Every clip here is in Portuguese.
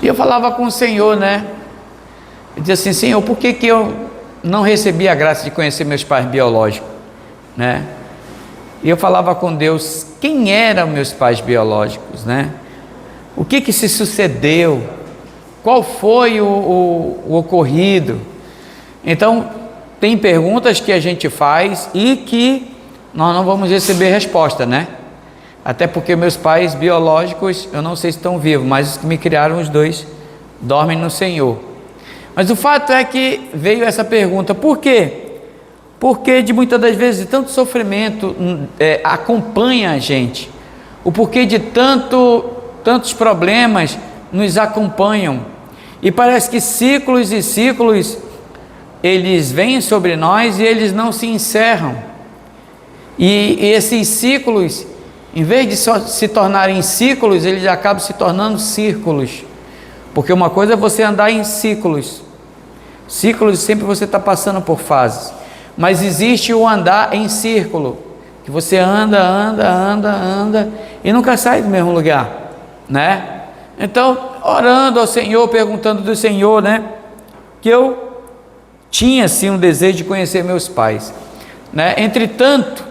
E eu falava com o Senhor, né? Eu dizia assim: Senhor, por que eu não recebi a graça de conhecer meus pais biológicos, né? E eu falava com Deus quem eram meus pais biológicos, né? O que se sucedeu? Qual foi o ocorrido? Então, tem perguntas que a gente faz e que nós não vamos receber resposta, né? Até porque meus pais biológicos, eu não sei se estão vivos, mas os que me criaram, os dois, dormem no Senhor. Mas o fato é que veio essa pergunta: por quê? Porque de muitas das vezes tanto sofrimento acompanha a gente, o porquê de tantos problemas nos acompanham, e parece que ciclos e ciclos eles vêm sobre nós e eles não se encerram, e esses ciclos, em vez de se tornarem ciclos, eles acabam se tornando círculos, porque uma coisa é você andar em ciclos sempre você está passando por fases, mas existe o andar em círculo, que você anda e nunca sai do mesmo lugar, né? Então, orando ao Senhor, perguntando do Senhor, né, que eu tinha sim um desejo de conhecer meus pais, né? Entretanto,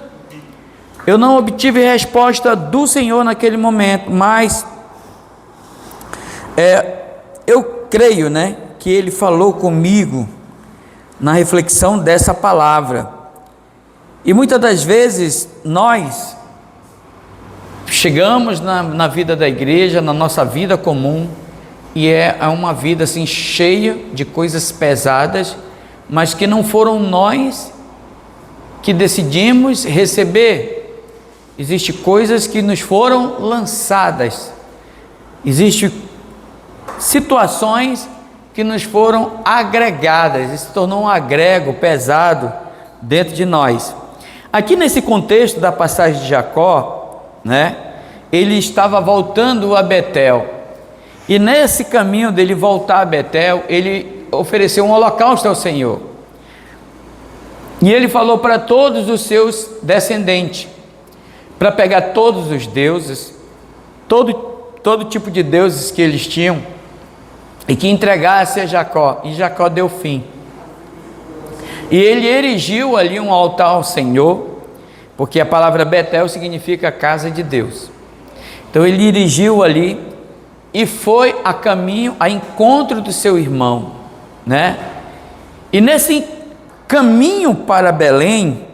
eu não obtive resposta do Senhor naquele momento, mas eu creio, né, que Ele falou comigo na reflexão dessa palavra. E muitas das vezes nós chegamos na vida da igreja, na nossa vida comum, e é uma vida assim cheia de coisas pesadas, mas que não foram nós que decidimos receber. Existem coisas que nos foram lançadas, existem situações que nos foram agregadas, isso se tornou um agrego pesado dentro de nós. Aqui nesse contexto da passagem de Jacó, né, ele estava voltando a Betel, e nesse caminho dele voltar a Betel, ele ofereceu um holocausto ao Senhor, e ele falou para todos os seus descendentes, para pegar todos os deuses, todo tipo de deuses que eles tinham, e que entregasse a Jacó, e Jacó deu fim. E ele erigiu ali um altar ao Senhor, porque a palavra Betel significa casa de Deus. Então ele erigiu ali e foi a caminho, a encontro do seu irmão, né? E nesse caminho para Belém,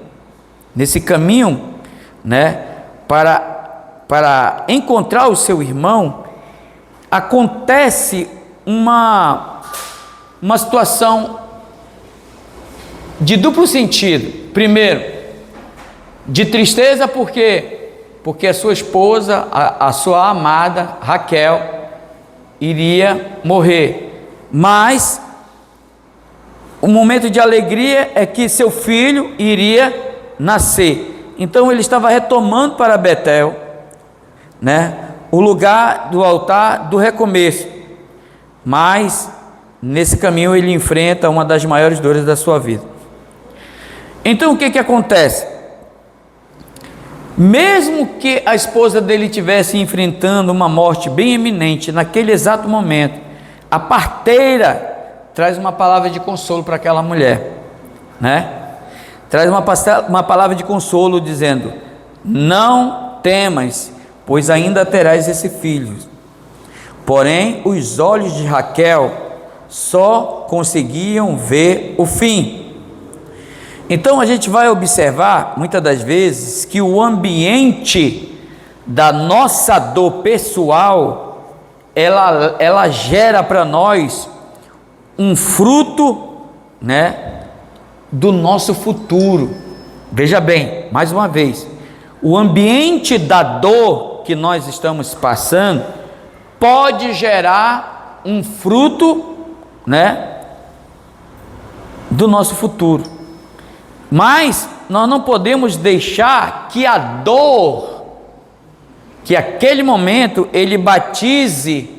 nesse caminho, né, para encontrar o seu irmão, acontece uma situação de duplo sentido. Primeiro, de tristeza, porque a sua esposa, a sua amada Raquel, iria morrer, mas o momento de alegria é que seu filho iria nascer. Então ele estava retomando para Betel, né, o lugar do altar do recomeço, mas nesse caminho ele enfrenta uma das maiores dores da sua vida. Então o que acontece? Mesmo que a esposa dele estivesse enfrentando uma morte bem iminente, naquele exato momento, a parteira traz uma palavra de consolo para aquela mulher, né? Traz uma palavra de consolo dizendo: não temas, pois ainda terás esse filho. Porém, os olhos de Raquel só conseguiam ver o fim. Então a gente vai observar muitas das vezes que o ambiente da nossa dor pessoal, ela gera para nós um fruto, né, do nosso futuro. Veja bem, mais uma vez, o ambiente da dor que nós estamos passando pode gerar um fruto, né, do nosso futuro, mas nós não podemos deixar que a dor, que aquele momento, ele batize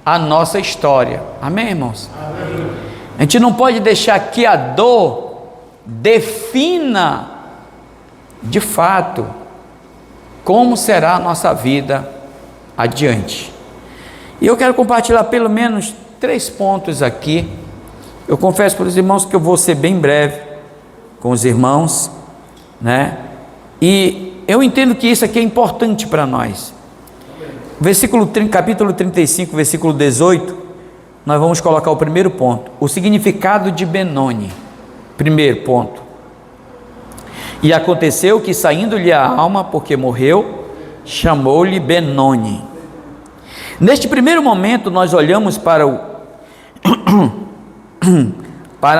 a nossa história. Amém, irmãos? Amém. A gente não pode deixar que a dor defina de fato como será a nossa vida adiante. E eu quero compartilhar pelo menos 3 pontos aqui. Eu confesso para os irmãos que eu vou ser bem breve com os irmãos, né? E eu entendo que isso aqui é importante para nós. Capítulo 35, versículo 18, nós vamos colocar o primeiro ponto, o significado de Benoni. Primeiro ponto: e aconteceu que, saindo-lhe a alma, porque morreu, chamou-lhe Benoni. Neste primeiro momento, nós olhamos para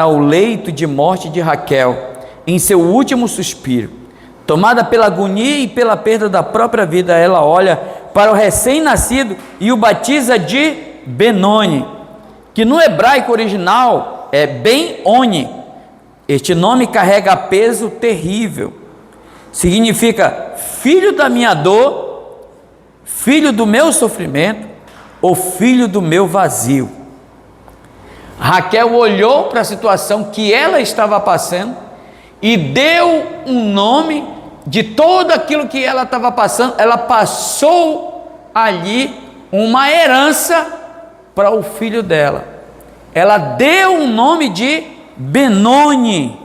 o leito de morte de Raquel, em seu último suspiro. Tomada pela agonia e pela perda da própria vida, ela olha para o recém-nascido e o batiza de Benoni, que no hebraico original é Ben-Oni. Este nome carrega peso terrível, significa filho da minha dor, filho do meu sofrimento, ou filho do meu vazio. Raquel olhou para a situação que ela estava passando e deu um nome de tudo aquilo que ela estava passando. Ela passou ali uma herança para o filho dela. Ela deu um nome de Benoni,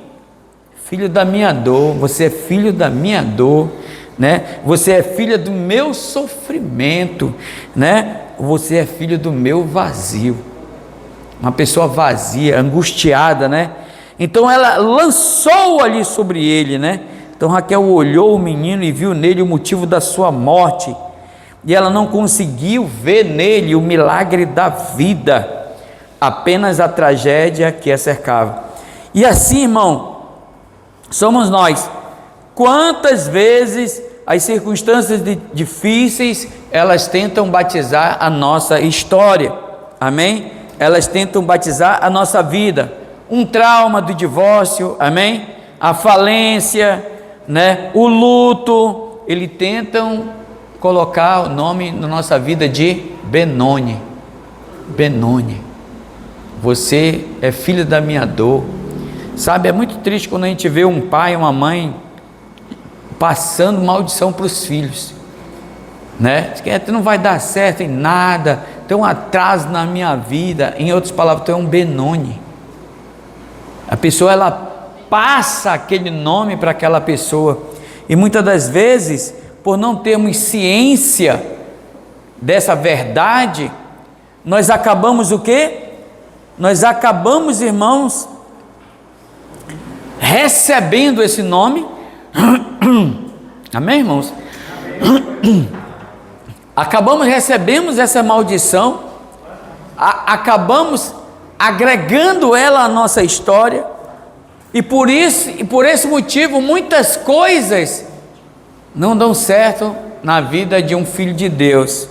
filho da minha dor. Você é filho da minha dor, né? Você é filha do meu sofrimento, né? Você é filho do meu vazio. Uma pessoa vazia, angustiada, né? Então ela lançou ali sobre ele, né? Então Raquel olhou o menino e viu nele o motivo da sua morte, e ela não conseguiu ver nele o milagre da vida, apenas a tragédia que a cercava. E assim, irmão, somos nós. Quantas vezes as circunstâncias difíceis, elas tentam batizar a nossa história, amém? Elas tentam batizar a nossa vida. Um trauma do divórcio, amém? A falência, né? O luto, eles tentam colocar o nome na nossa vida de Benoni. Benoni, você é filho da minha dor. Sabe, é muito triste quando a gente vê um pai e uma mãe passando maldição para os filhos, né? Tu não vai dar certo em nada, tem um atraso na minha vida. Em outras palavras, tu é um Benoni. A pessoa, ela passa aquele nome para aquela pessoa, e muitas das vezes, por não termos ciência dessa verdade, nós acabamos o quê? Nós acabamos, irmãos, recebendo esse nome. Amém, irmãos? Recebemos essa maldição, acabamos agregando ela à nossa história, e por esse motivo, muitas coisas não dão certo na vida de um filho de Deus.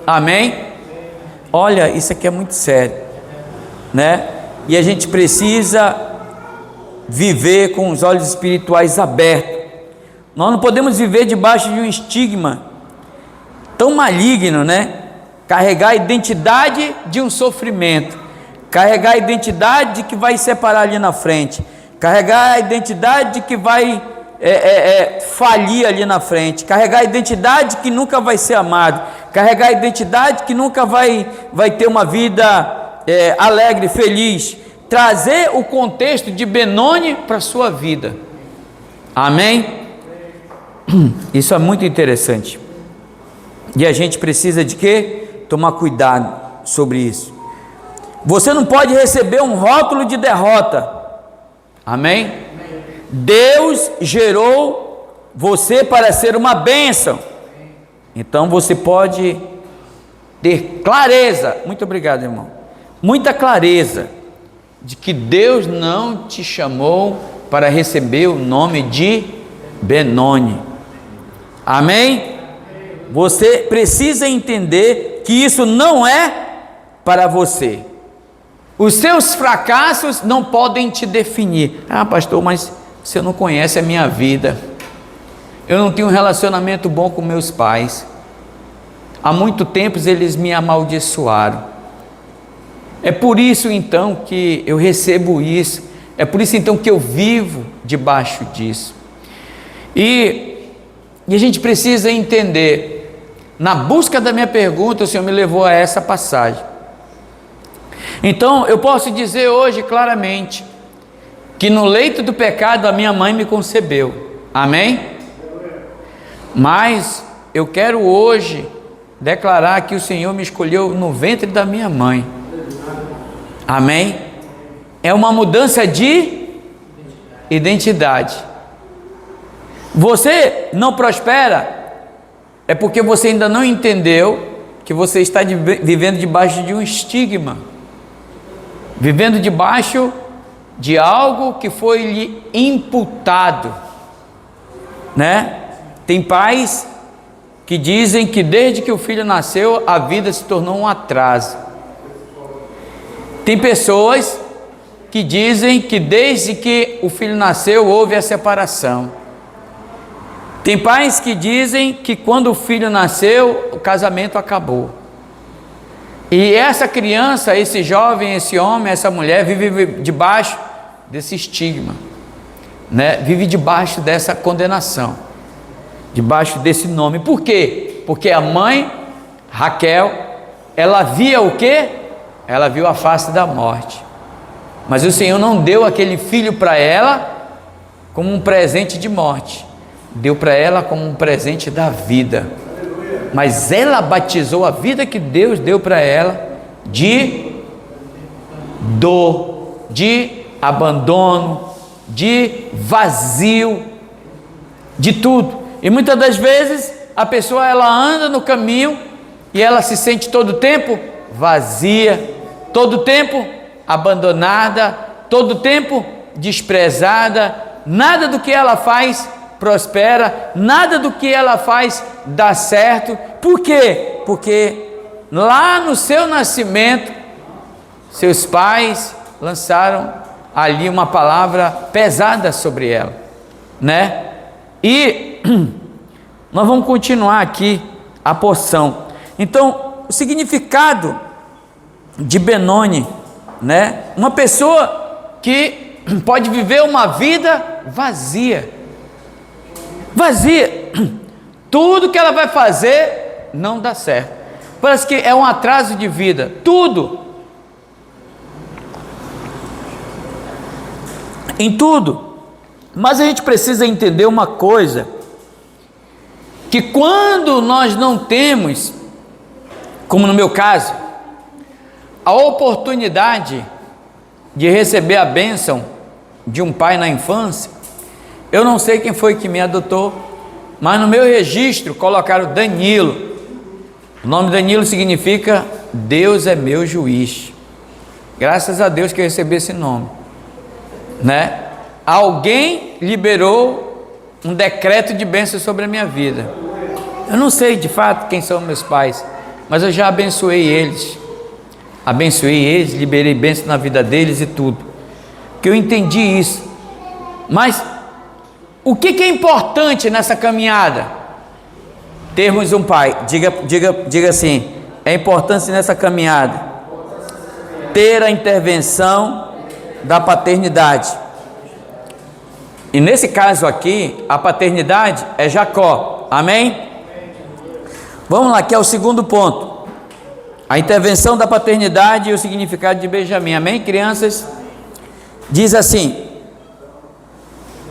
Amém? Olha, isso aqui é muito sério, né? E a gente precisa viver com os olhos espirituais abertos. Nós não podemos viver debaixo de um estigma tão maligno, né? Carregar a identidade de um sofrimento, carregar a identidade que vai separar ali na frente, carregar a identidade que vai falir ali na frente, carregar a identidade que nunca vai ser amado, carregar a identidade que nunca vai ter uma vida alegre, feliz. Trazer o contexto de Benoni para a sua vida. Amém? Isso é muito interessante. E a gente precisa de quê? Tomar cuidado sobre isso. Você não pode receber um rótulo de derrota. Amém? Deus gerou você para ser uma bênção. Então você pode ter clareza. Muito obrigado, irmão. Muita clareza de que Deus não te chamou para receber o nome de Benoni. Amém? Você precisa entender que isso não é para você. Os seus fracassos não podem te definir. Ah, pastor, mas você não conhece a minha vida. Eu não tenho um relacionamento bom com meus pais. Há muito tempo eles me amaldiçoaram. É por isso então que eu recebo isso. É por isso então que eu vivo debaixo disso. E a gente precisa entender, Na busca da minha pergunta, o Senhor me levou a essa passagem. Então, eu posso dizer hoje claramente que no leito do pecado a minha mãe me concebeu. Amém? Mas eu quero hoje declarar que o Senhor me escolheu no ventre da minha mãe. Amém? É uma mudança de identidade. Você não prospera é porque você ainda não entendeu que você está vivendo debaixo de um estigma, vivendo debaixo de algo que foi lhe imputado, né? Tem pais que dizem que desde que o filho nasceu a vida se tornou um atraso. Tem pessoas que dizem que desde que o filho nasceu houve a separação. Tem pais que dizem que quando o filho nasceu o casamento acabou. E essa criança, esse jovem, esse homem, essa mulher vive debaixo desse estigma, né? Vive debaixo dessa condenação, debaixo desse nome. Por quê? Porque a mãe, Raquel, ela via o quê? Ela viu a face da morte. Mas o Senhor não deu aquele filho para ela como um presente de morte, deu para ela como um presente da vida. Mas ela batizou a vida que Deus deu para ela de dor, de abandono, de vazio, de tudo. E muitas das vezes a pessoa ela anda no caminho e ela se sente todo o tempo vazia, todo o tempo abandonada, todo o tempo desprezada. Nada do que ela faz prospera, nada do que ela faz dá certo. Por quê? Porque lá no seu nascimento seus pais lançaram ali uma palavra pesada sobre ela, né? E nós vamos continuar aqui a porção. Então, o significado de Benoni, né? Uma pessoa que pode viver uma vida vazia. Vazia. Tudo que ela vai fazer não dá certo. Parece que é um atraso de vida. Tudo. Em tudo. Mas a gente precisa entender uma coisa, que quando nós não temos, como no meu caso, a oportunidade de receber a bênção de um pai na infância, eu não sei quem foi que me adotou, mas no meu registro colocaram Danilo. O nome Danilo significa Deus é meu juiz. Graças a Deus que eu recebi esse nome, né? Alguém liberou um decreto de bênção sobre a minha vida. Eu não sei de fato quem são meus pais, mas eu já abençoei eles, liberei bênção na vida deles e tudo, que eu entendi isso. Mas o que é importante nessa caminhada? Termos um pai. Diga assim: é importante nessa caminhada ter a intervenção da paternidade. E nesse caso aqui, a paternidade é Jacó. Amém? Vamos lá, que é o segundo ponto. A intervenção da paternidade e o significado de Benjamim. Amém, crianças? Diz assim: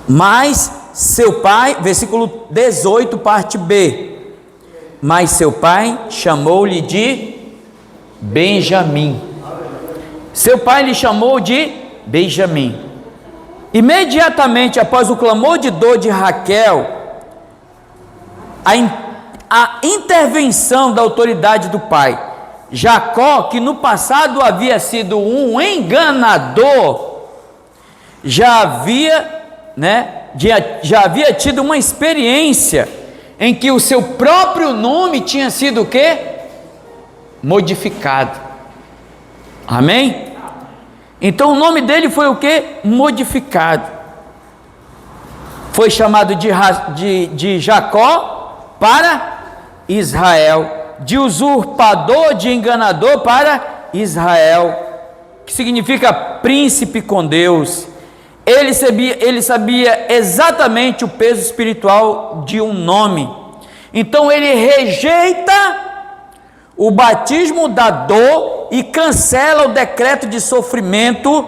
mas seu pai, versículo 18, parte B. Mas seu pai chamou-lhe de Benjamim. Seu pai lhe chamou de Benjamim. Imediatamente após o clamor de dor de Raquel, a intervenção da autoridade do pai, Jacó, que no passado havia sido um enganador, já havia tido uma experiência em que o seu próprio nome tinha sido o quê? Modificado. Amém? Então o nome dele foi o quê? Modificado. Foi chamado de Jacó para Israel, de usurpador, de enganador para Israel, que significa príncipe com Deus. Ele sabia exatamente o peso espiritual de um nome. Então ele rejeita o batismo da dor e cancela o decreto de sofrimento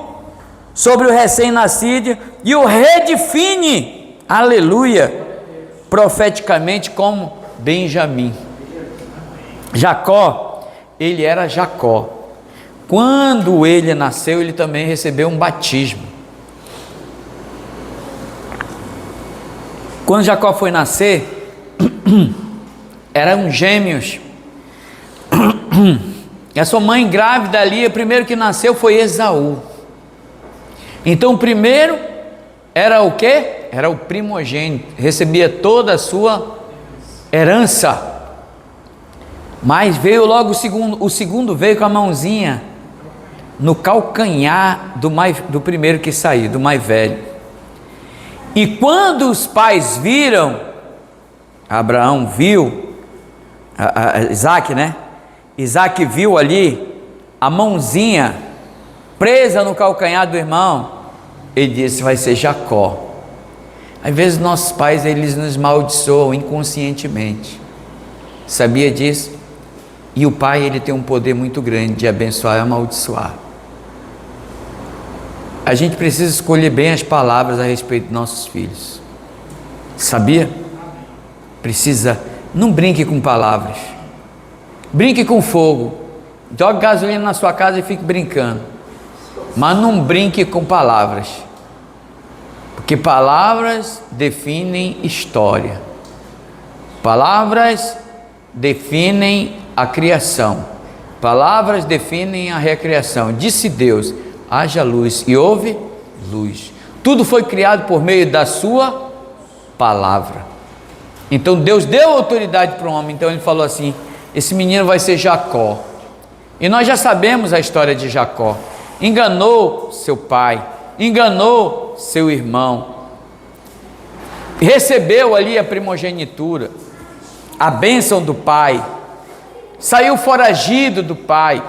sobre o recém-nascido e o redefine, aleluia, profeticamente como Benjamim. Jacó, ele era Jacó. Quando ele nasceu, ele também recebeu um batismo. Quando Jacó foi nascer, eram gêmeos. E a sua mãe grávida ali, o primeiro que nasceu foi Esaú. Então o primeiro era o quê? Era o primogênito, recebia toda a sua herança. Mas veio logo o segundo veio com a mãozinha no calcanhar do primeiro que saiu, do mais velho. E quando os pais viram, Abraão viu, Isaac, né? Isaac viu ali a mãozinha presa no calcanhar do irmão, ele disse: vai ser Jacó. Às vezes nossos pais, eles nos maldiçoam inconscientemente, sabia disso? E o pai, ele tem um poder muito grande de abençoar e amaldiçoar. A gente precisa escolher bem as palavras a respeito dos nossos filhos, sabia? Precisa, não brinque com palavras, brinque com fogo, jogue gasolina na sua casa e fique brincando, mas não brinque com palavras, porque palavras definem história, palavras definem a criação, palavras definem a recriação. Disse Deus: haja luz, e houve luz. Tudo foi criado por meio da sua palavra. Então Deus deu autoridade para o homem. Então ele falou assim: esse menino vai ser Jacó. E nós já sabemos a história de Jacó. Enganou seu pai, enganou seu irmão, recebeu ali a primogenitura, a bênção do pai, saiu foragido do pai,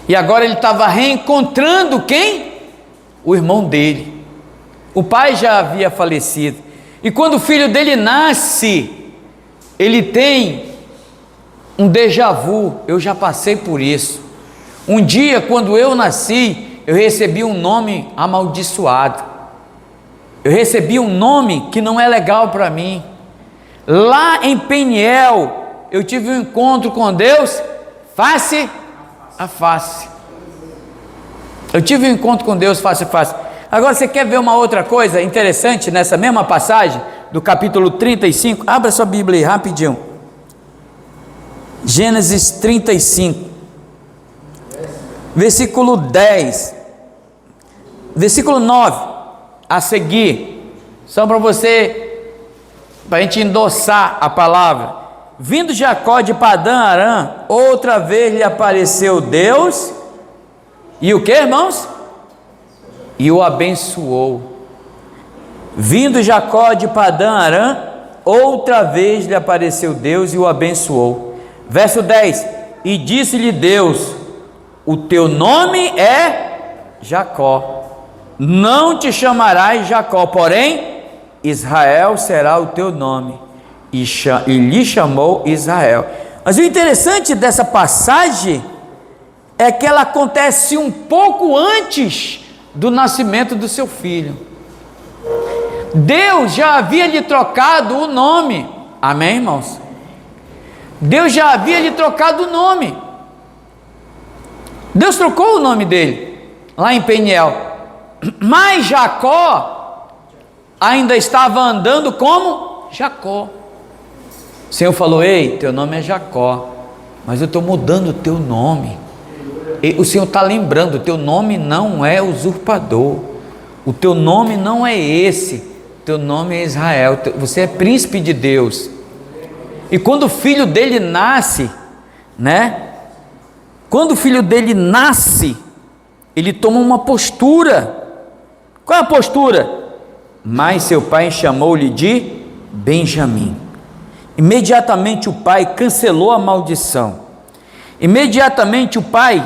e agora ele estava reencontrando quem? O irmão dele. O pai já havia falecido, e quando o filho dele nasce, ele tem um déjà vu. Eu já passei por isso. Um dia, quando eu nasci, eu recebi um nome amaldiçoado, eu recebi um nome que não é legal para mim. Lá em Peniel, eu tive um encontro com Deus face a face. Eu tive um encontro com Deus face a face. Agora você quer ver uma outra coisa interessante nessa mesma passagem do capítulo 35? Abra sua Bíblia aí rapidinho. Gênesis 35, versículo 10, versículo 9 a seguir, só para a gente endossar a palavra. Vindo Jacó de Padã Arã, outra vez lhe apareceu Deus, e o que, irmãos? E o abençoou. Vindo Jacó de Padã Arã, outra vez lhe apareceu Deus e o abençoou. Verso 10: e disse-lhe Deus: o teu nome é Jacó, não te chamarás Jacó, porém Israel será o teu nome. E lhe chamou Israel. Mas o interessante dessa passagem é que ela acontece um pouco antes do nascimento do seu filho. Deus já havia lhe trocado o nome. Amém, irmãos? Deus já havia lhe trocado o nome. Deus trocou o nome dele lá em Peniel, mas Jacó ainda estava andando como Jacó. O Senhor falou: ei, teu nome é Jacó, mas eu estou mudando o teu nome. E o Senhor está lembrando: o teu nome não é usurpador, o teu nome não é esse, teu nome é Israel, você é príncipe de Deus. E quando o filho dele nasce, né? Quando o filho dele nasce, ele toma uma postura. Qual é a postura? Mas seu pai chamou-lhe de Benjamim. Imediatamente o pai cancelou a maldição. Imediatamente o pai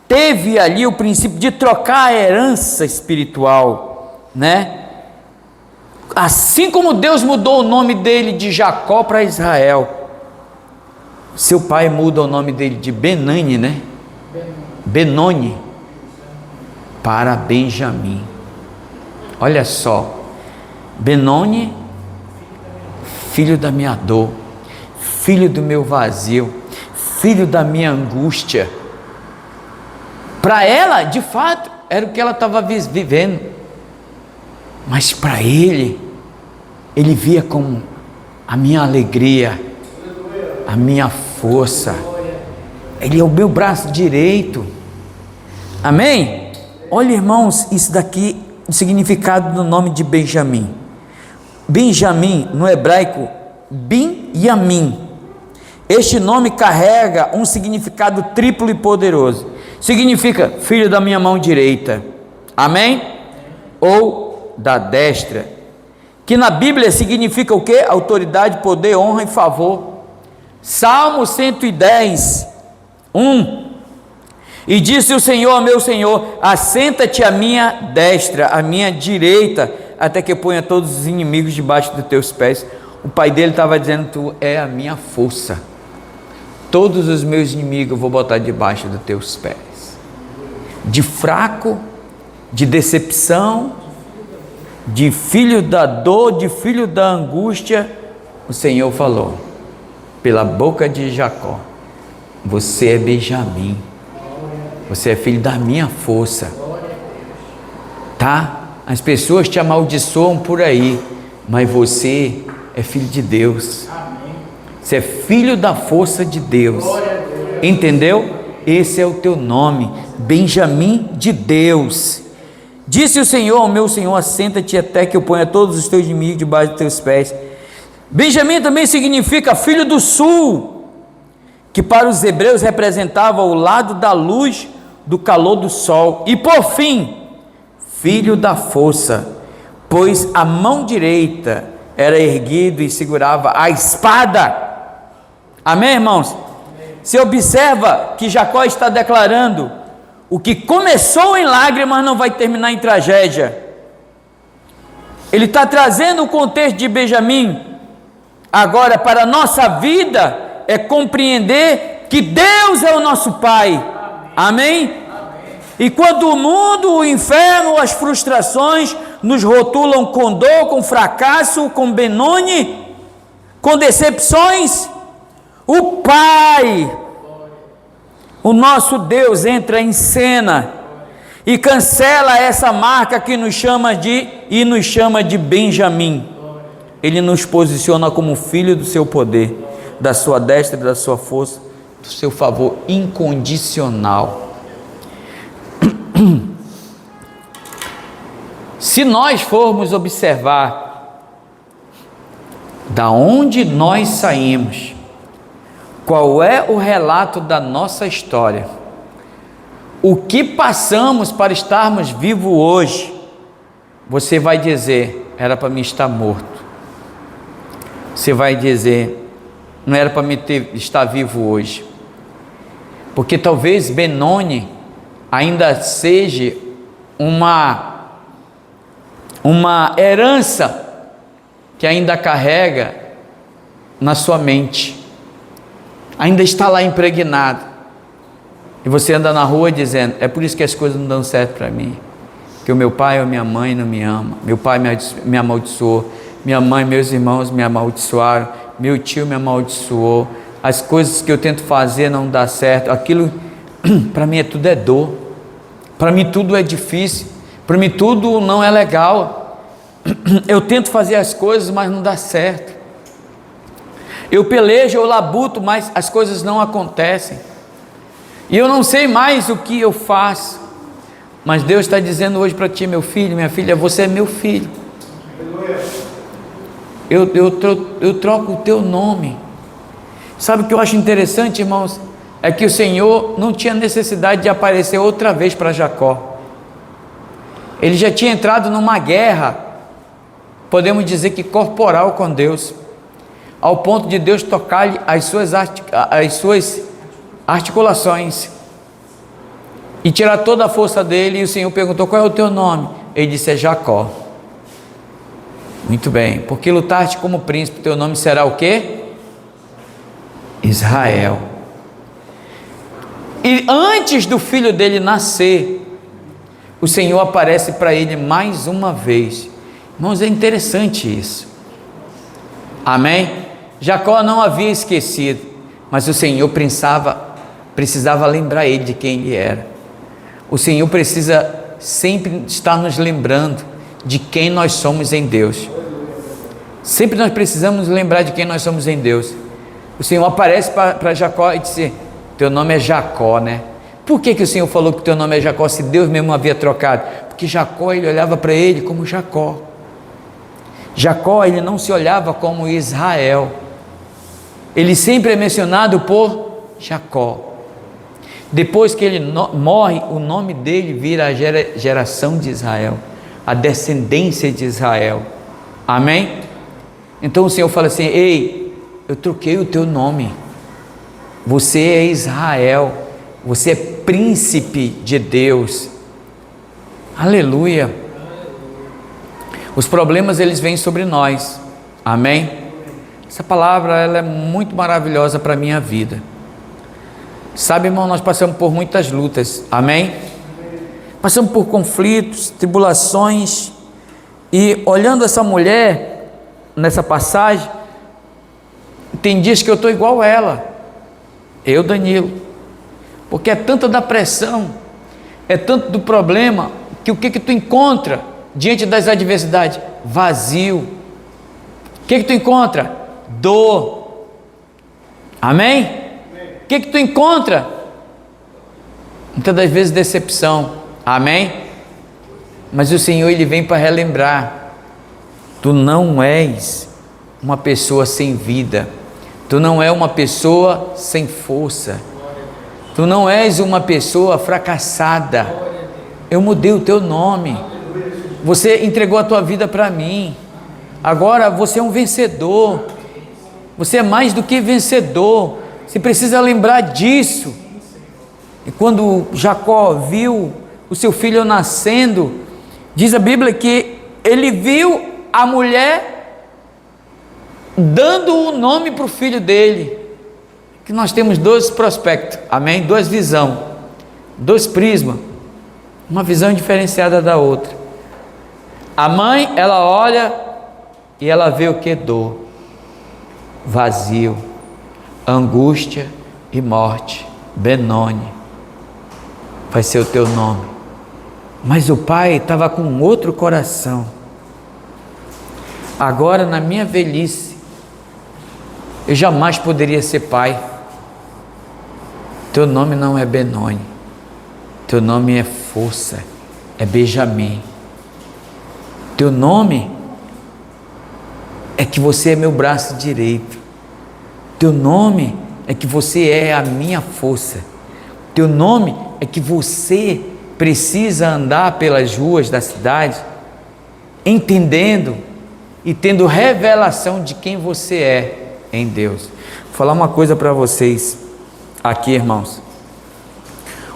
teve ali o princípio de trocar a herança espiritual, né? Assim como Deus mudou o nome dele de Jacó para Israel, seu pai muda o nome dele de Benani, né? Benoni para Benjamim. Olha só, Benoni, filho da minha dor, filho do meu vazio, filho da minha angústia. Para ela, de fato, era o que ela estava vivendo, mas para ele via como a minha alegria, a minha força. Ele é o meu braço direito. Amém? Olha, irmãos, isso daqui, o significado do nome de Benjamim. Benjamim, no hebraico, Binyamin. Este nome carrega um significado triplo e poderoso. Significa filho da minha mão direita. Amém? Ou da destra. Que na Bíblia significa o quê? Autoridade, poder, honra e favor. Salmo 110, 1. E disse o Senhor ao meu Senhor: assenta-te à minha destra, à minha direita, até que eu ponha todos os inimigos debaixo dos teus pés. O pai dele estava dizendo: tu é a minha força, todos os meus inimigos eu vou botar debaixo dos teus pés. De fraco, de decepção, de filho da dor, de filho da angústia, o Senhor falou pela boca de Jacó: você é Benjamim, você é filho da minha força, tá? As pessoas te amaldiçoam por aí, mas você é filho de Deus, você é filho da força de Deus, entendeu? Esse é o teu nome, Benjamim de Deus. Disse o Senhor ao meu Senhor: assenta-te até que eu ponha todos os teus inimigos debaixo dos teus pés. Benjamim também significa filho do sul, que para os hebreus representava o lado da luz do calor do sol. E por fim, filho da força, pois a mão direita era erguido e segurava a espada. Amém, irmãos? Você observa que Jacó está declarando: o que começou em lágrimas não vai terminar em tragédia. Ele está trazendo o contexto de Benjamim agora para a nossa vida, é compreender que Deus é o nosso Pai. Amém? E quando o mundo, o inferno, as frustrações nos rotulam com dor, com fracasso, com Benoni, com decepções, o Pai, o nosso Deus, entra em cena e cancela essa marca que nos chama de Benjamim. Ele nos posiciona como filho do seu poder, da sua destra e da sua força, do seu favor incondicional. Se nós formos observar da onde nós saímos, qual é o relato da nossa história, o que passamos para estarmos vivos hoje, você vai dizer: era para mim estar morto. Você vai dizer: não era para mim estar vivo hoje. Porque talvez Benoni ainda seja uma herança que ainda carrega na sua mente, ainda está lá impregnado, e você anda na rua dizendo: é por isso que as coisas não dão certo para mim, que o meu pai ou minha mãe não me ama, meu pai me amaldiçoou, minha mãe, meus irmãos me amaldiçoaram, meu tio me amaldiçoou, as coisas que eu tento fazer não dá certo, aquilo para mim tudo é dor, para mim tudo é difícil, para mim tudo não é legal, eu tento fazer as coisas, mas não dá certo, eu pelejo, eu labuto, mas as coisas não acontecem, e eu não sei mais o que eu faço. Mas Deus está dizendo hoje para ti: meu filho, minha filha, você é meu filho, eu troco o teu nome. Sabe o que eu acho interessante, irmãos? É que o Senhor não tinha necessidade de aparecer outra vez para Jacó. Ele já tinha entrado numa guerra, podemos dizer que corporal, com Deus, ao ponto de Deus tocar-lhe as suas articulações e tirar toda a força dele. E o Senhor perguntou: qual é o teu nome? Ele disse: é Jacó. Muito bem. Porque lutaste como príncipe, teu nome será o quê? Israel. E antes do filho dele nascer, o Senhor aparece para ele mais uma vez. Irmãos, é interessante isso. Amém? Jacó não havia esquecido, mas o Senhor precisava lembrar ele de quem ele era. O Senhor precisa sempre estar nos lembrando de quem nós somos em Deus. Sempre nós precisamos lembrar de quem nós somos em Deus. O Senhor aparece para Jacó e disse: teu nome é Jacó, né? Por que o Senhor falou que teu nome é Jacó, se Deus mesmo havia trocado? Porque Jacó, ele olhava para ele como Jacó. Jacó, ele não se olhava como Israel. Ele sempre é mencionado por Jacó. Depois que ele morre, o nome dele vira a geração de Israel, a descendência de Israel. Amém? Então o Senhor fala assim: ei, eu troquei o teu nome. Você é Israel. Você é príncipe de Deus. Aleluia. Os problemas, eles vêm sobre nós. Amém? Essa palavra, ela é muito maravilhosa para a minha vida. Sabe, irmão, nós passamos por muitas lutas. Amém? Passamos por conflitos, tribulações. E olhando essa mulher, nessa passagem, tem dias que eu estou igual a ela. Eu, Danilo. Porque é tanta da pressão, é tanto do problema, que o que tu encontra diante das adversidades? Vazio. O que tu encontra? Dor. Amém? O que tu encontra? Muitas das vezes decepção. Amém? Mas o Senhor, ele vem para relembrar: tu não és uma pessoa sem vida, tu não és uma pessoa sem força, tu não és uma pessoa fracassada. Eu mudei o teu nome, você entregou a tua vida para mim, agora você é um vencedor, você é mais do que vencedor. Você precisa lembrar disso. E quando Jacó viu o seu filho nascendo, diz a Bíblia que ele viu a mulher dando o nome para o filho dele. Que nós temos dois prospectos, amém? Duas visões, dois prismas, uma visão diferenciada da outra. A mãe, ela olha e ela vê o que? Dor, vazio, angústia e morte. Benoni vai ser o teu nome. Mas o pai estava com outro coração. Agora, na minha velhice, eu jamais poderia ser pai. Teu nome não é Benoni, teu nome é força, é Benjamim. Teu nome é que você é meu braço direito. Teu nome é que você é a minha força. Teu nome é que você precisa andar pelas ruas da cidade entendendo e tendo revelação de quem você é em Deus. Vou falar uma coisa para vocês aqui, irmãos.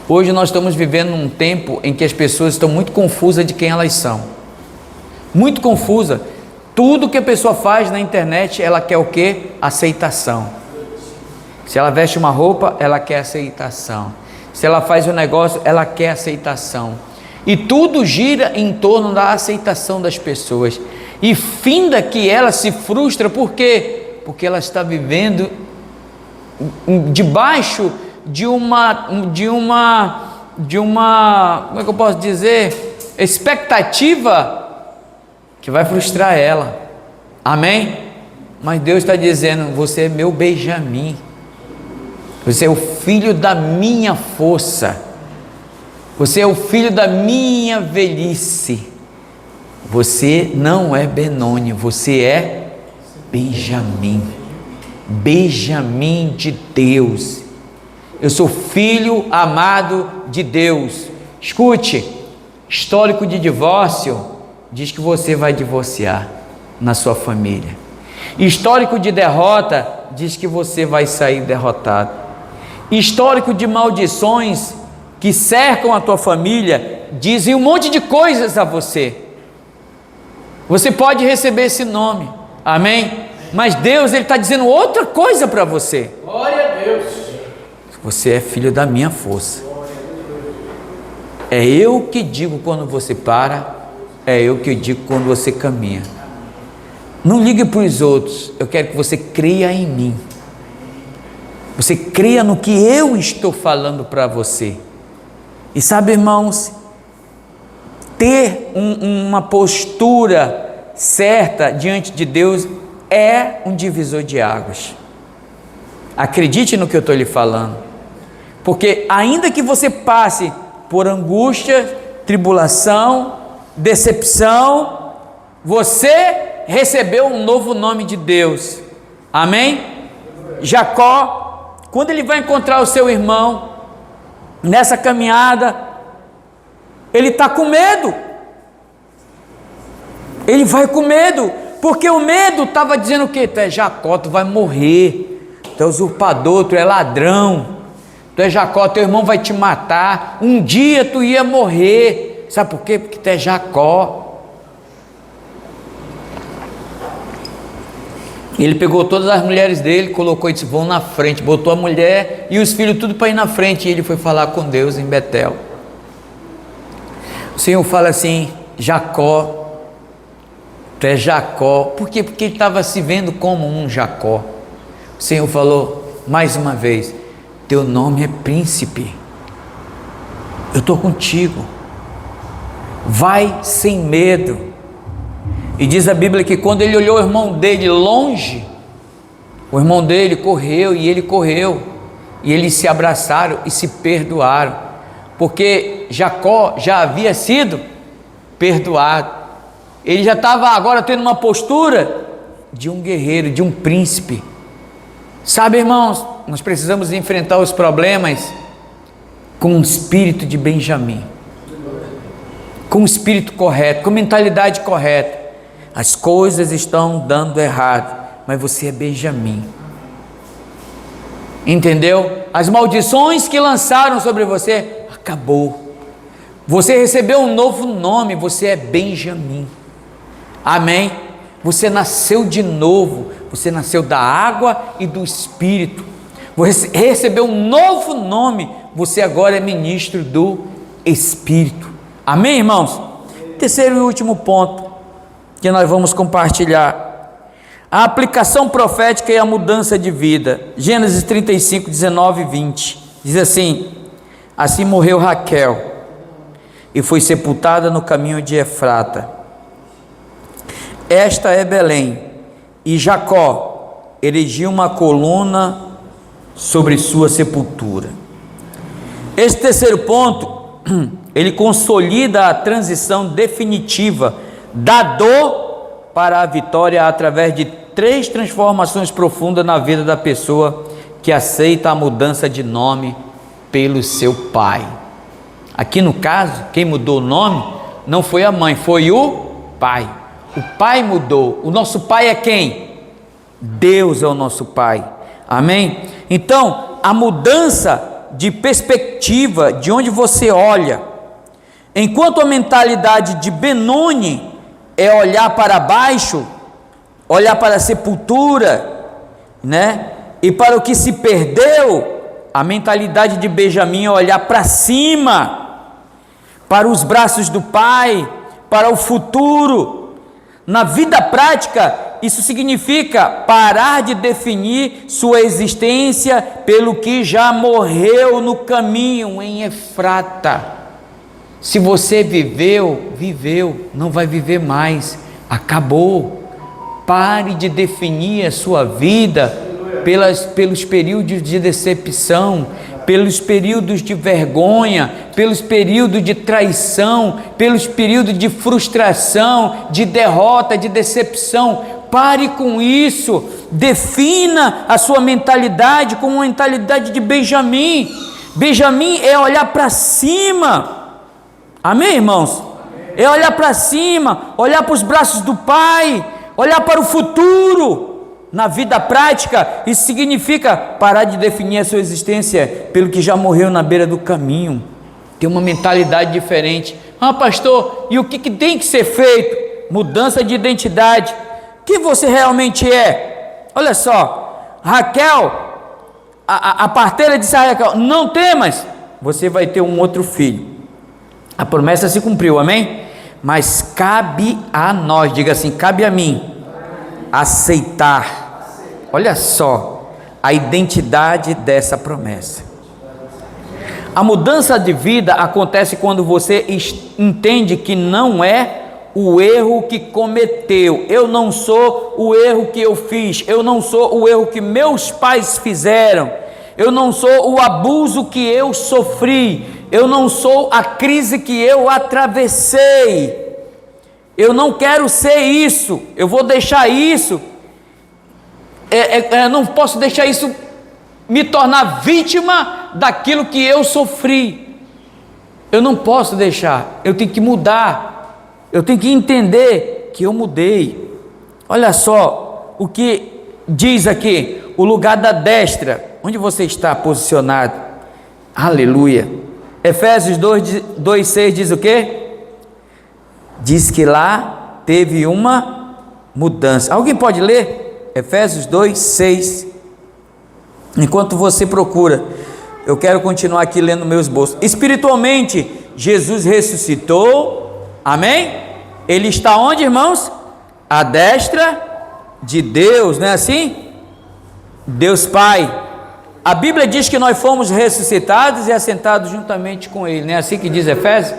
Hoje nós estamos vivendo um tempo em que as pessoas estão muito confusas de quem elas são. Muito confusa. Tudo que a pessoa faz na internet, ela quer o quê? Aceitação. Se ela veste uma roupa, ela quer aceitação. Se ela faz um negócio, ela quer aceitação. E tudo gira em torno da aceitação das pessoas. E finda que ela se frustra, por quê? Porque ela está vivendo debaixo de uma, como é que eu posso dizer? Expectativa que vai frustrar ela. Amém? Mas Deus está dizendo: você é meu Benjamim. Você é o filho da minha força. Você é o filho da minha velhice. Você não é Benoni, você é Benjamim. Benjamim de Deus. Eu sou filho amado de Deus. Escute, histórico de divórcio diz que você vai divorciar na sua família. Histórico de derrota diz que você vai sair derrotado. Histórico de maldições que cercam a tua família dizem um monte de coisas a você. Você pode receber esse nome, amém? Mas Deus, Ele está dizendo outra coisa para você. Glória a Deus. Você é filho da minha força. É eu que digo quando você para, é eu que digo quando você caminha. Não ligue para os outros, eu quero que você creia em mim. Você creia no que eu estou falando para você. E sabe, irmãos, ter uma postura certa diante de Deus é um divisor de águas. Acredite no que eu estou lhe falando, porque ainda que você passe por angústia, tribulação, decepção, você recebeu um novo nome de Deus, amém? Jacó, quando ele vai encontrar o seu irmão, nessa caminhada, ele está com medo, ele vai com medo, porque o medo estava dizendo o quê? Tu é Jacó, tu vai morrer, tu é usurpador, tu é ladrão, tu é Jacó, teu irmão vai te matar, um dia tu ia morrer, sabe por quê? Porque tu é Jacó. Ele pegou todas as mulheres dele, colocou e disse, vão na frente, botou a mulher e os filhos tudo para ir na frente, e ele foi falar com Deus em Betel. O Senhor fala assim, Jacó, tu é Jacó. Por quê? Porque ele estava se vendo como um Jacó. O Senhor falou mais uma vez, teu nome é príncipe, eu estou contigo, vai sem medo. E diz a Bíblia que quando ele olhou o irmão dele longe, o irmão dele correu e ele correu, e eles se abraçaram e se perdoaram, porque Jacó já havia sido perdoado, ele já estava agora tendo uma postura de um guerreiro, de um príncipe. Sabe, irmãos, nós precisamos enfrentar os problemas com um espírito de Benjamim, com um espírito correto, com mentalidade correta. As coisas estão dando errado, mas você é Benjamim, entendeu? As maldições que lançaram sobre você, acabou, você recebeu um novo nome, você é Benjamim, amém? Você nasceu de novo, você nasceu da água e do Espírito, você recebeu um novo nome, você agora é ministro do Espírito, amém, irmãos? Terceiro e último ponto que nós vamos compartilhar, a aplicação profética e a mudança de vida. Gênesis 35, 19 e 20, diz assim, assim morreu Raquel, e foi sepultada no caminho de Efrata, esta é Belém, e Jacó erigiu uma coluna sobre sua sepultura. Esse terceiro ponto, ele consolida a transição definitiva da dor para a vitória através de 3 transformações profundas na vida da pessoa que aceita a mudança de nome pelo seu pai. Aqui no caso, quem mudou o nome não foi a mãe, foi o pai. O pai mudou. O nosso pai é quem? Deus é o nosso pai, amém? Então, a mudança de perspectiva, de onde você olha, enquanto a mentalidade de Benoni é olhar para baixo, olhar para a sepultura, né? E para o que se perdeu, a mentalidade de Benjamim é olhar para cima, para os braços do pai, para o futuro. Na vida prática, isso significa parar de definir sua existência pelo que já morreu no caminho em Efrata. Se você viveu, não vai viver mais, acabou. Pare de definir a sua vida pelos períodos de decepção, pelos períodos de vergonha, pelos períodos de traição, pelos períodos de frustração, de derrota, de decepção. Pare com isso, defina a sua mentalidade como uma mentalidade de Benjamim. Benjamim é olhar para cima. Amém, irmãos? É olhar para cima, olhar para os braços do Pai, olhar para o futuro. Na vida prática, isso significa parar de definir a sua existência pelo que já morreu na beira do caminho. Ter uma mentalidade diferente. Ah, pastor, e o que tem que ser feito? mudança de identidade. Quem você realmente é? Olha só, Raquel, a parteira disse a Raquel: não temas, você vai ter um outro filho. A promessa se cumpriu, amém? Mas cabe a nós, diga assim, cabe a mim, aceitar, olha só, a identidade dessa promessa. A mudança de vida acontece quando você entende que não é o erro que cometeu. Eu não sou o erro que eu fiz, eu não sou o erro que meus pais fizeram, eu não sou o abuso que eu sofri, eu não sou a crise que eu atravessei. Eu não quero ser isso, eu vou deixar isso, não posso deixar isso me tornar vítima daquilo que eu sofri. Eu não posso deixar, eu tenho que mudar, eu tenho que entender que eu mudei. Olha só o que diz aqui, o lugar da destra, onde você está posicionado. Aleluia. Efésios 2:6 diz o quê? Diz que lá teve uma mudança. Alguém pode ler? Efésios 2:6. Enquanto você procura, eu quero continuar aqui lendo meu esboço. Espiritualmente, Jesus ressuscitou, amém? Ele está onde, irmãos? À destra de Deus, não é assim? Deus Pai. A Bíblia diz que nós fomos ressuscitados e assentados juntamente com Ele, não é assim que diz Efésios?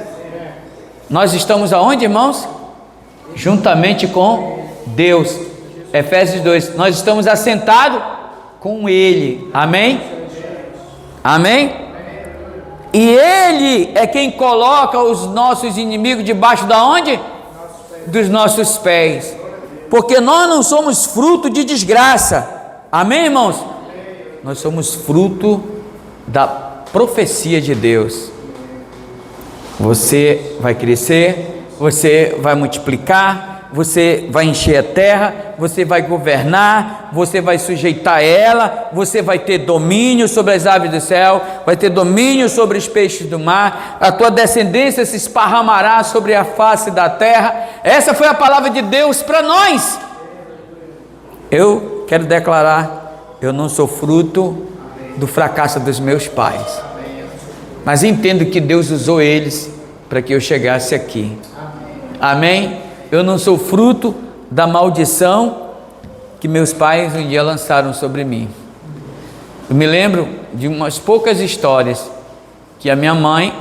Nós estamos aonde, irmãos? Juntamente com Deus. Efésios 2, nós estamos assentados com Ele, amém? Amém? E Ele é quem coloca os nossos inimigos debaixo da onde? Dos nossos pés, porque nós não somos fruto de desgraça, amém, irmãos? Nós somos fruto da profecia de Deus. Você vai crescer, você vai multiplicar, você vai encher a terra, você vai governar, você vai sujeitar ela, você vai ter domínio sobre as aves do céu, vai ter domínio sobre os peixes do mar, a tua descendência se esparramará sobre a face da terra. Essa foi a palavra de Deus para nós. Eu quero declarar, eu não sou fruto do fracasso dos meus pais, mas entendo que Deus usou eles para que eu chegasse aqui, amém? Eu não sou fruto da maldição que meus pais um dia lançaram sobre mim. Eu me lembro de umas poucas histórias que a minha mãe,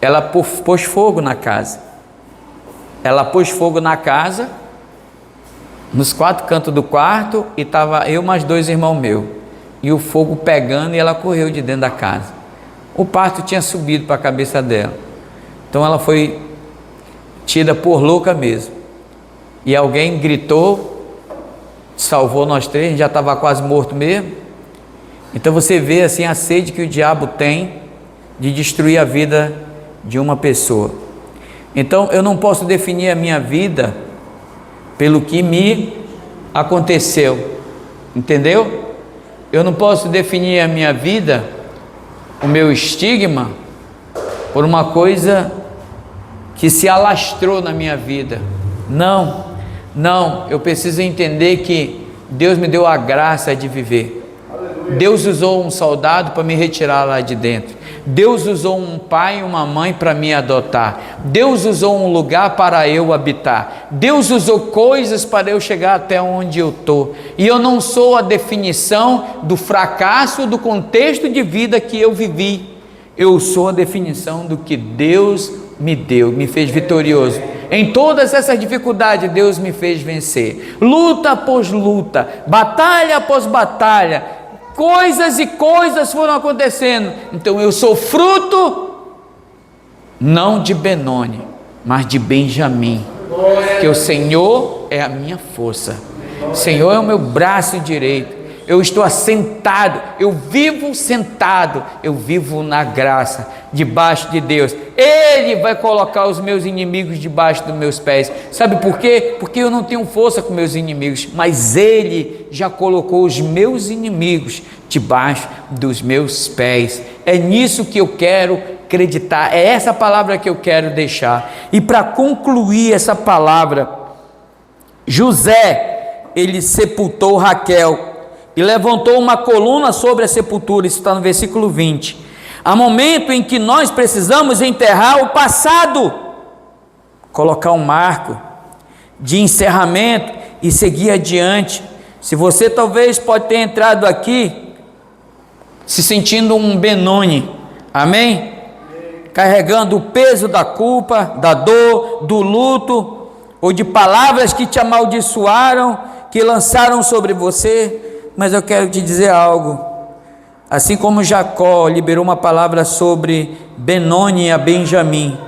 ela pôs fogo na casa. Ela pôs fogo na casa, nos 4 cantos do quarto, e estava eu mais 2 irmãos meus, e o fogo pegando, e ela correu de dentro da casa. O parto tinha subido para a cabeça dela, então ela foi tida por louca mesmo, e alguém gritou, salvou nós 3, a gente já estava quase morto mesmo. Então você vê assim a sede que o diabo tem de destruir a vida de uma pessoa. Então eu não posso definir a minha vida pelo que me aconteceu, entendeu? Eu não posso definir a minha vida, o meu estigma, por uma coisa que se alastrou na minha vida. Não, eu preciso entender que Deus me deu a graça de viver. Deus usou um soldado para me retirar lá de dentro. Deus usou um pai e uma mãe para me adotar. Deus usou um lugar para eu habitar. Deus usou coisas para eu chegar até onde eu estou. E eu não sou a definição do fracasso do contexto de vida que eu vivi. Eu sou a definição do que Deus me deu, me fez vitorioso. Em todas essas dificuldades, Deus me fez vencer. Luta após luta, batalha após batalha, coisas e coisas foram acontecendo. Então eu sou fruto não de Benoni, mas de Benjamim, que o Senhor é a minha força, o Senhor é o meu braço direito. Eu estou assentado, eu vivo sentado, eu vivo na graça, debaixo de Deus. Ele vai colocar os meus inimigos debaixo dos meus pés. Sabe por quê? Porque eu não tenho força com meus inimigos, mas Ele já colocou os meus inimigos debaixo dos meus pés. É nisso que eu quero acreditar, é essa palavra que eu quero deixar. E para concluir essa palavra, José, ele sepultou Raquel e levantou uma coluna sobre a sepultura. Isso está no versículo 20. Há momento em que nós precisamos enterrar o passado, colocar um marco de encerramento e seguir adiante. Se você talvez pode ter entrado aqui se sentindo um Benoni, amém? Carregando o peso da culpa, da dor, do luto, ou de palavras que te amaldiçoaram, que lançaram sobre você. Mas eu quero te dizer algo. Assim como Jacó liberou uma palavra sobre Benoni a Benjamim,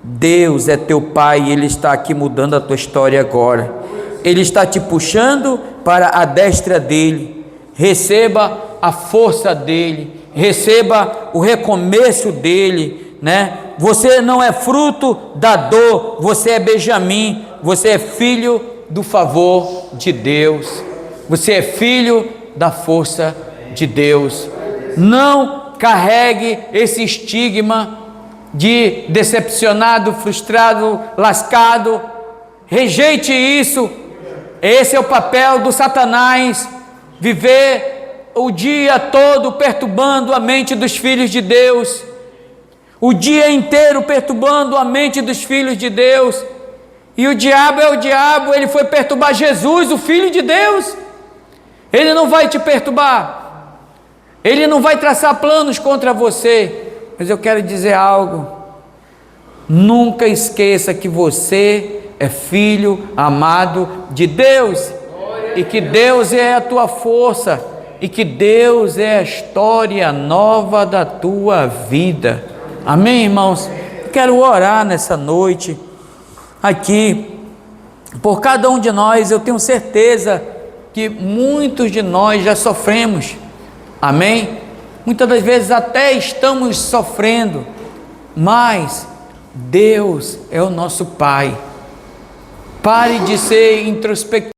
Deus é teu pai e Ele está aqui mudando a tua história agora. Ele está te puxando para a destra dEle. Receba a força dEle, receba o recomeço dEle, né? Você não é fruto da dor, você é Benjamim, você é filho do favor de Deus, você é filho da força de Deus. Não carregue esse estigma de decepcionado, frustrado, lascado. Rejeite isso. Esse é o papel do Satanás, viver o dia todo perturbando a mente dos filhos de Deus, o dia inteiro perturbando a mente dos filhos de Deus. E o diabo é o diabo, ele foi perturbar Jesus, o Filho de Deus. Ele não vai te perturbar, ele não vai traçar planos contra você. Mas eu quero dizer algo: nunca esqueça que você é filho amado de Deus, e que Deus é a tua força, e que Deus é a história nova da tua vida. Amém, irmãos? Eu quero orar nessa noite aqui por cada um de nós. Eu tenho certeza que muitos de nós já sofremos, amém? Muitas das vezes até estamos sofrendo, mas Deus é o nosso Pai. Pare de ser introspectivo.